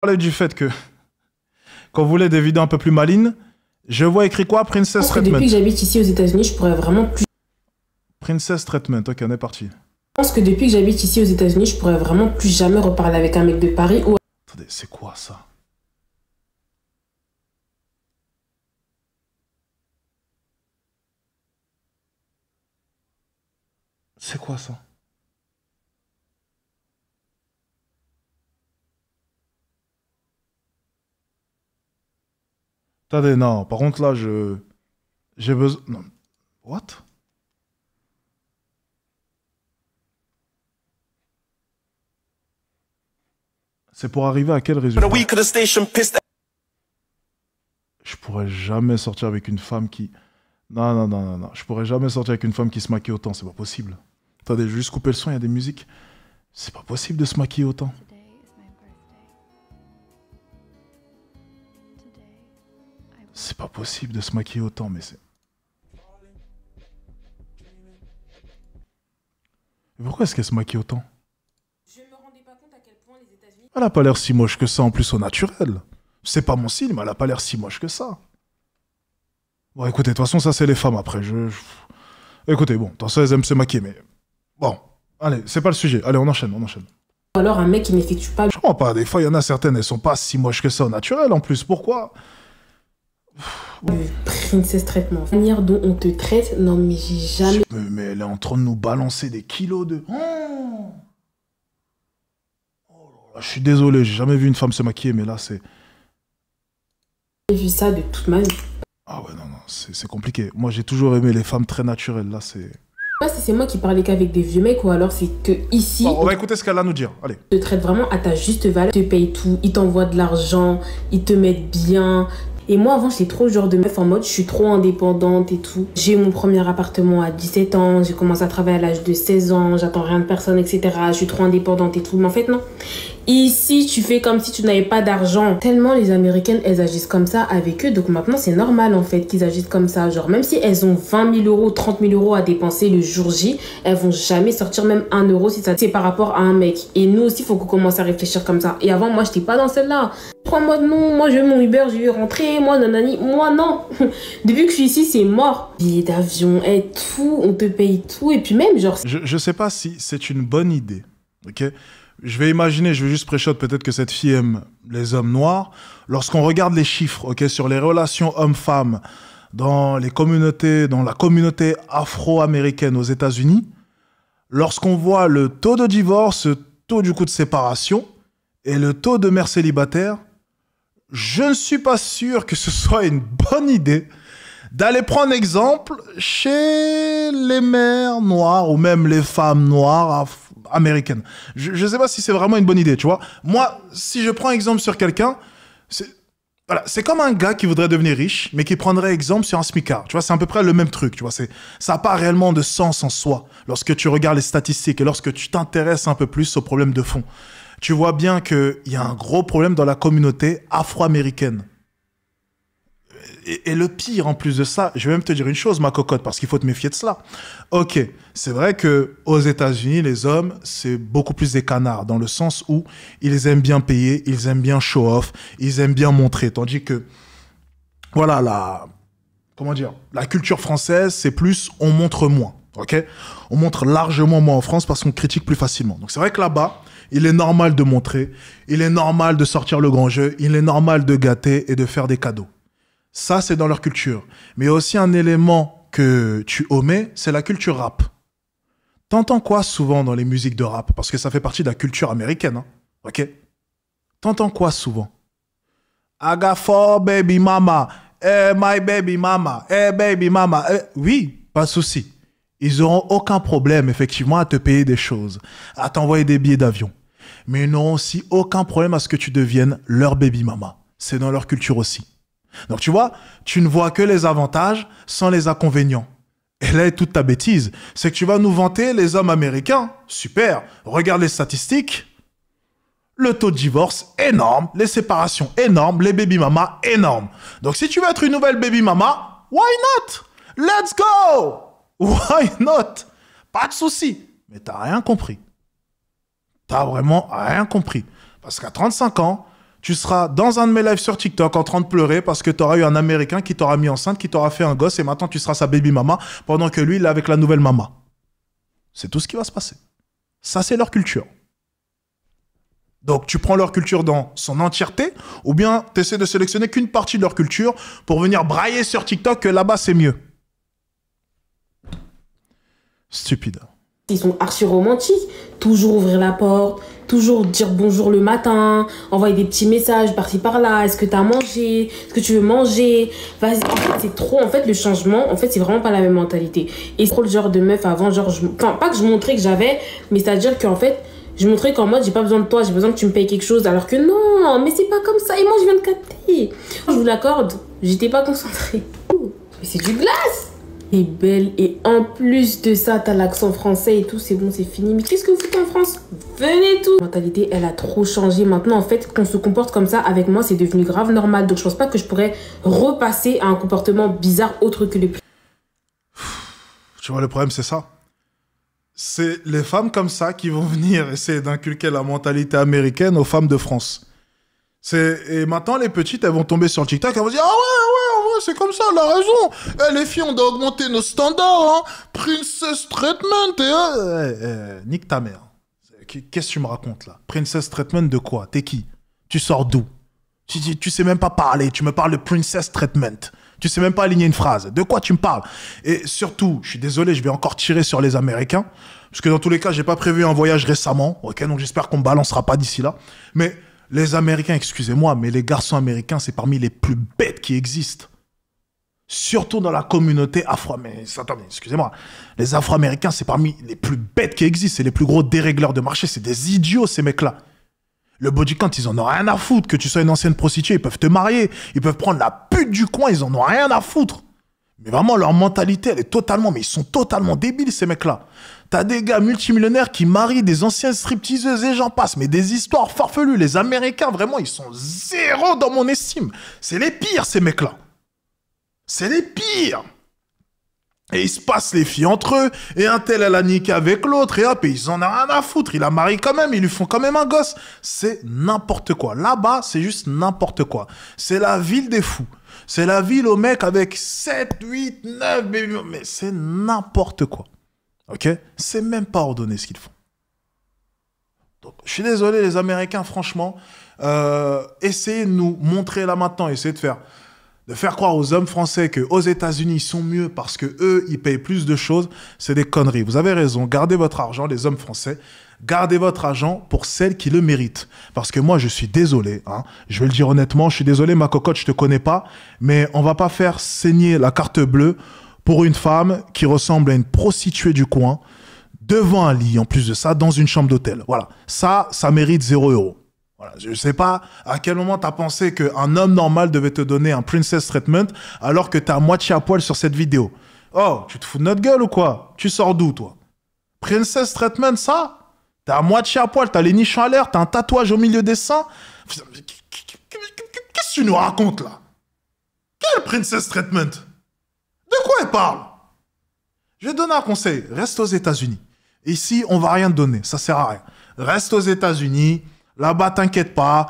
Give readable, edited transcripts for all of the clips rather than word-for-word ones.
Parler du fait que quand vous voulez des vidéos un peu plus malines, je vois écrit quoi? Princess Treatment. Depuis que j'habite ici aux États-Unis, je pourrais vraiment plus. Princess Treatment, ok, on est parti. Je pense que depuis que j'habite ici aux États-Unis, je pourrais vraiment plus jamais reparler avec un mec de Paris ou. Attendez, c'est quoi ça? C'est quoi ça? Attendez, non, par contre là, j'ai besoin... Non. What? C'est pour arriver à quel résultat? Je pourrais jamais sortir avec une femme qui... Non, non, non, non, non. Je pourrais jamais sortir avec une femme qui se maquille autant, c'est pas possible. Attendez, je vais juste couper le son, il y a des musiques. C'est pas possible de se maquiller autant. C'est pas possible de se maquiller autant, mais c'est... Pourquoi est-ce qu'elle se maquille autant? Je me rendais pas compte à quel point les États-Unis. Elle a pas l'air si moche que ça en plus au naturel. C'est pas mon style, mais elle a pas l'air si moche que ça. Bon, écoutez, de toute façon, ça c'est les femmes après. Écoutez, bon, de toute façon, elles aiment se maquiller, mais... Bon, allez, c'est pas le sujet. Allez, on enchaîne, on enchaîne. Ou alors un mec qui n'effectue pas. Je comprends pas, des fois, il y en a certaines, elles sont pas si moches que ça au naturel en plus. Pourquoi? Le princess traitement. La manière dont on te traite, non mais j'ai jamais Mais elle est en train de nous balancer des kilos de... Oh là là, je suis désolé, j'ai jamais vu une femme se maquiller, mais là, c'est... vu ça de toute ma vie. Ah ouais, non, non, c'est compliqué. Moi, j'ai toujours aimé les femmes très naturelles, là, c'est... Je sais pas si c'est moi qui parlais qu'avec des vieux mecs ou alors c'est que ici, Bon, on va écouter ce qu'elle a à nous dire, allez. ils te traitent vraiment à ta juste valeur. Ils te payent tout, ils t'envoient de l'argent, ils te mettent bien. Et moi, avant, j'étais trop le genre de meuf en mode, je suis trop indépendante et tout. J'ai eu mon premier appartement à 17 ans, j'ai commencé à travailler à l'âge de 16 ans, j'attends rien de personne, etc. Je suis trop indépendante et tout. Mais en fait, non. Ici, tu fais comme si tu n'avais pas d'argent. Tellement les Américaines, elles agissent comme ça avec eux. Donc maintenant, c'est normal, en fait, qu'ils agissent comme ça. Genre, même si elles ont 20 000 euros, 30 000 euros à dépenser le jour J, elles vont jamais sortir même 1 euro si ça c'est par rapport à un mec. Et nous aussi, il faut qu'on commence à réfléchir comme ça. Et avant, moi, j'étais pas dans celle-là. 3 mois de non, moi je veux mon Uber, je vais rentrer, moi nanani, moi non. Depuis que je suis ici, c'est mort. Billets d'avion, et tout, on te paye tout, et puis même genre... Je sais pas si c'est une bonne idée, ok? Je vais imaginer, je vais juste pré-shot peut-être que cette fille aime les hommes noirs. Lorsqu'on regarde les chiffres, ok, sur les relations hommes-femmes dans les communautés, dans la communauté afro-américaine aux États-Unis, lorsqu'on voit le taux de divorce, le taux du coup de séparation et le taux de mères célibataires, je ne suis pas sûr que ce soit une bonne idée d'aller prendre exemple chez les mères noires ou même les femmes noires américaines. Je ne sais pas si c'est vraiment une bonne idée, tu vois. Moi, si je prends exemple sur quelqu'un, voilà, c'est comme un gars qui voudrait devenir riche, mais qui prendrait exemple sur un smicard. Tu vois, c'est à peu près le même truc, tu vois. Ça n'a pas réellement de sens en soi lorsque tu regardes les statistiques et lorsque tu t'intéresses un peu plus aux problèmes de fond. Tu vois bien qu'il y a un gros problème dans la communauté afro-américaine. Et le pire, en plus de ça, je vais même te dire une chose, ma cocotte, parce qu'il faut te méfier de cela. Ok, c'est vrai que aux États-Unis, les hommes, c'est beaucoup plus des canards, dans le sens où ils aiment bien payer, ils aiment bien show off, ils aiment bien montrer. Tandis que, voilà, comment dire, la culture française, c'est plus on montre moins. Ok, on montre largement moins en France parce qu'on critique plus facilement. Donc c'est vrai que là-bas, il est normal de montrer, il est normal de sortir le grand jeu, il est normal de gâter et de faire des cadeaux. Ça, c'est dans leur culture. Mais il y a aussi un élément que tu omets, c'est la culture rap. T'entends quoi souvent dans les musiques de rap? Parce que ça fait partie de la culture américaine, hein. Ok? T'entends quoi souvent? I got 4 baby mama, my baby mama, baby mama. Oui, pas de souci. Ils n'auront aucun problème, effectivement, à te payer des choses, à t'envoyer des billets d'avion. Mais ils n'auront aussi aucun problème à ce que tu deviennes leur baby mama. C'est dans leur culture aussi. Donc tu vois, tu ne vois que les avantages sans les inconvénients. Et là est toute ta bêtise. C'est que tu vas nous vanter les hommes américains. Super, regarde les statistiques. Le taux de divorce, énorme. Les séparations, énormes. Les baby mamas, énormes. Donc si tu veux être une nouvelle baby mama, why not? Let's go! Why not? Pas de souci. Mais t'as rien compris. T'as vraiment rien compris. Parce qu'à 35 ans, Tu seras dans un de mes lives sur TikTok en train de pleurer parce que tu auras eu un Américain qui t'aura mis enceinte, qui t'aura fait un gosse et maintenant tu seras sa baby mama pendant que lui, il est avec la nouvelle mama. C'est tout ce qui va se passer. Ça, c'est leur culture. Donc, tu prends leur culture dans son entièreté ou bien tu essaies de sélectionner qu'une partie de leur culture pour venir brailler sur TikTok que là-bas, c'est mieux. Stupide. Ils sont archi romantiques. Toujours ouvrir la porte, toujours dire bonjour le matin, envoyer des petits messages par-ci par-là. Est-ce que tu as mangé? Est-ce que tu veux manger? Vas-y. En fait, c'est trop. En fait, le changement, en fait, c'est vraiment pas la même mentalité. Et c'est trop le genre de meuf avant, genre, enfin, pas que je montrais que j'avais, mais c'est-à-dire qu'en fait, je montrais qu'en mode, j'ai pas besoin de toi, j'ai besoin que tu me payes quelque chose. Alors que non, mais c'est pas comme ça. Et moi, je viens de capter. Je vous l'accorde, j'étais pas concentrée. Mais c'est du glace! Et belle, et en plus de ça, t'as l'accent français et tout, c'est bon, c'est fini. Mais qu'est-ce que vous faites en France? Venez tout! La mentalité, elle a trop changé. Maintenant, en fait, qu'on se comporte comme ça avec moi, c'est devenu grave normal. Donc, je pense pas que je pourrais repasser à un comportement bizarre autre que le... Tu vois, le problème, c'est ça. C'est les femmes comme ça qui vont venir essayer d'inculquer la mentalité américaine aux femmes de France. Et maintenant, les petites, elles vont tomber sur le TikTok, elles vont dire « Ah ouais, c'est comme ça, elle a raison. Eh, les filles, on doit augmenter nos standards, hein. Princess treatment. » Nique ta mère. Qu'est-ce que tu me racontes, là? Princess treatment de quoi? T'es qui? Tu sors d'où? Tu sais même pas parler. Tu me parles de princess treatment. Tu sais même pas aligner une phrase. De quoi tu me parles? Et surtout, je suis désolé, je vais encore tirer sur les Américains. Parce que dans tous les cas, j'ai pas prévu un voyage récemment. Ok, donc j'espère qu'on me balancera pas d'ici là. Mais... les Américains, excusez-moi, mais les garçons américains, c'est parmi les plus bêtes qui existent. Surtout dans la communauté afro-américaine. Attendez, excusez-moi. Les Afro-Américains, c'est parmi les plus bêtes qui existent. C'est les plus gros dérégleurs de marché. C'est des idiots, ces mecs-là. Le body count, ils en ont rien à foutre. Que tu sois une ancienne prostituée, ils peuvent te marier. Ils peuvent prendre la pute du coin, ils en ont rien à foutre. Mais vraiment, leur mentalité, elle est totalement... mais ils sont totalement débiles, ces mecs-là. T'as des gars multimillionnaires qui marient des anciennes stripteaseuses et j'en passe, mais des histoires farfelues. Les Américains, vraiment, ils sont zéro dans mon estime. C'est les pires, ces mecs-là. C'est les pires. Et ils se passent les filles entre eux, et un tel, elle a niqué avec l'autre, et hop, et ils en ont rien à foutre. Il la marie quand même, ils lui font quand même un gosse. C'est n'importe quoi. Là-bas, c'est juste n'importe quoi. C'est la ville des fous. C'est la ville aux mecs avec 7, 8, 9 bébés. Mais c'est n'importe quoi. Ok? C'est même pas ordonné ce qu'ils font. Donc, je suis désolé, les Américains, franchement, essayez de nous montrer là maintenant, essayez de faire croire aux hommes français qu'aux États-Unis, ils sont mieux parce qu'eux, ils payent plus de choses. C'est des conneries. Vous avez raison. Gardez votre argent, les hommes français. Gardez votre argent pour celles qui le méritent. Parce que moi, je suis désolé. Hein, je vais le dire honnêtement. Je suis désolé, ma cocotte, je te connais pas. Mais on va pas faire saigner la carte bleue pour une femme qui ressemble à une prostituée du coin, devant un lit, en plus de ça, dans une chambre d'hôtel. Voilà. Ça mérite 0 €. Voilà. Je ne sais pas à quel moment tu as pensé qu'un homme normal devait te donner un princess treatment alors que tu es à moitié à poil sur cette vidéo. Oh, tu te fous de notre gueule ou quoi? Tu sors d'où, toi? Princess treatment, ça? T'es à moitié à poil, t'as les nichons à l'air, t'as un tatouage au milieu des seins. Qu'est-ce que tu nous racontes, là? Quel princess treatment? De quoi elle parle? Je vais te donner un conseil. Reste aux États-Unis. Ici, on va rien te donner. Ça sert à rien. Reste aux États-Unis. Là-bas, t'inquiète pas.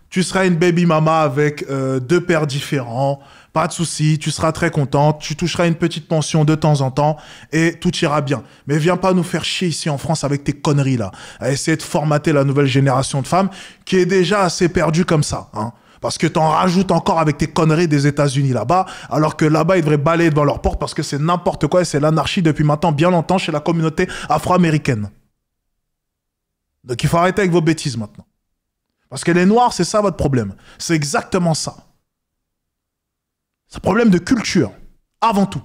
Tu seras une baby mama avec 2 pères différents. Pas de souci. Tu seras très contente. Tu toucheras une petite pension de temps en temps et tout ira bien. Mais viens pas nous faire chier ici en France avec tes conneries là. À essayer de formater la nouvelle génération de femmes qui est déjà assez perdue comme ça, hein. Parce que t'en rajoutes encore avec tes conneries des États-Unis là-bas, alors que là-bas, ils devraient balayer devant leur porte parce que c'est n'importe quoi et c'est l'anarchie depuis maintenant bien longtemps chez la communauté afro-américaine. Donc il faut arrêter avec vos bêtises maintenant. Parce que les Noirs, c'est ça votre problème. C'est exactement ça. C'est un problème de culture, avant tout.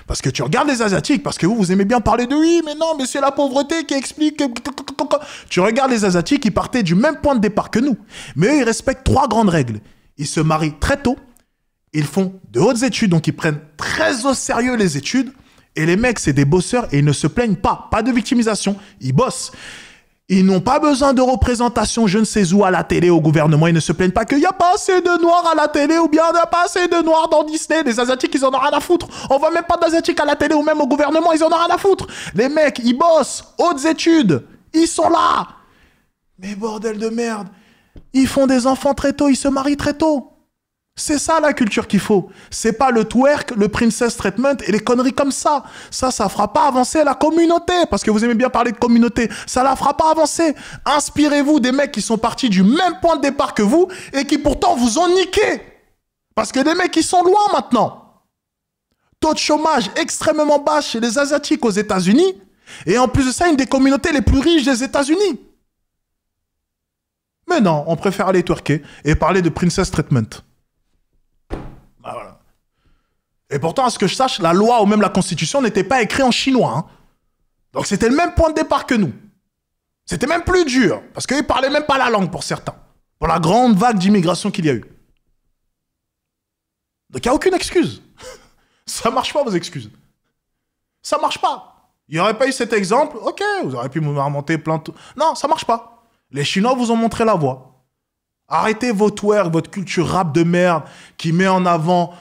Parce que tu regardes les Asiatiques, parce que vous aimez bien parler de oui, mais non, mais c'est la pauvreté qui explique... Tu regardes les Asiatiques, ils partaient du même point de départ que nous. Mais eux, ils respectent 3 grandes règles. Ils se marient très tôt, ils font de hautes études, donc ils prennent très au sérieux les études, et les mecs, c'est des bosseurs, et ils ne se plaignent pas. Pas de victimisation, ils bossent. Ils n'ont pas besoin de représentation, je ne sais où, à la télé, au gouvernement. Ils ne se plaignent pas qu'il n'y a pas assez de noirs à la télé ou bien il n'y a pas assez de noirs dans Disney. Les Asiatiques, ils en ont rien à foutre. On voit même pas d'Asiatiques à la télé ou même au gouvernement, ils en ont rien à foutre. Les mecs, ils bossent, hautes études, ils sont là. Mais bordel de merde, Ils font des enfants très tôt, ils se marient très tôt. C'est ça la culture qu'il faut. C'est pas le twerk, le princess treatment et les conneries comme ça. Ça fera pas avancer la communauté. Parce que vous aimez bien parler de communauté. Ça la fera pas avancer. Inspirez-vous des mecs qui sont partis du même point de départ que vous et qui pourtant vous ont niqué. Parce que des mecs qui sont loin maintenant. Taux de chômage extrêmement bas chez les Asiatiques aux États-Unis. Et en plus de ça, une des communautés les plus riches des États-Unis. Mais non, on préfère aller twerker et parler de princess treatment. Ah, voilà. Et pourtant, à ce que je sache, la loi ou même la constitution n'était pas écrite en chinois. Hein. Donc c'était le même point de départ que nous. C'était même plus dur, parce qu'ils parlaient même pas la langue pour certains. Pour la grande vague d'immigration qu'il y a eu. Donc il n'y a aucune excuse. Ça marche pas vos excuses. Ça marche pas. Il n'y aurait pas eu cet exemple, ok, vous auriez pu me remonter plein de... Non, ça marche pas. Les Chinois vous ont montré la voie. Arrêtez vos twerk, votre culture rap de merde qui met en avant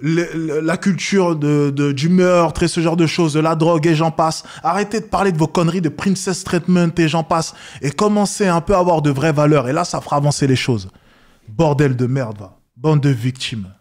la culture du meurtre et ce genre de choses, de la drogue et j'en passe. Arrêtez de parler de vos conneries de princess treatment et j'en passe. Et commencez un peu à avoir de vraies valeurs. Et là, ça fera avancer les choses. Bordel de merde, va. Bande de victimes.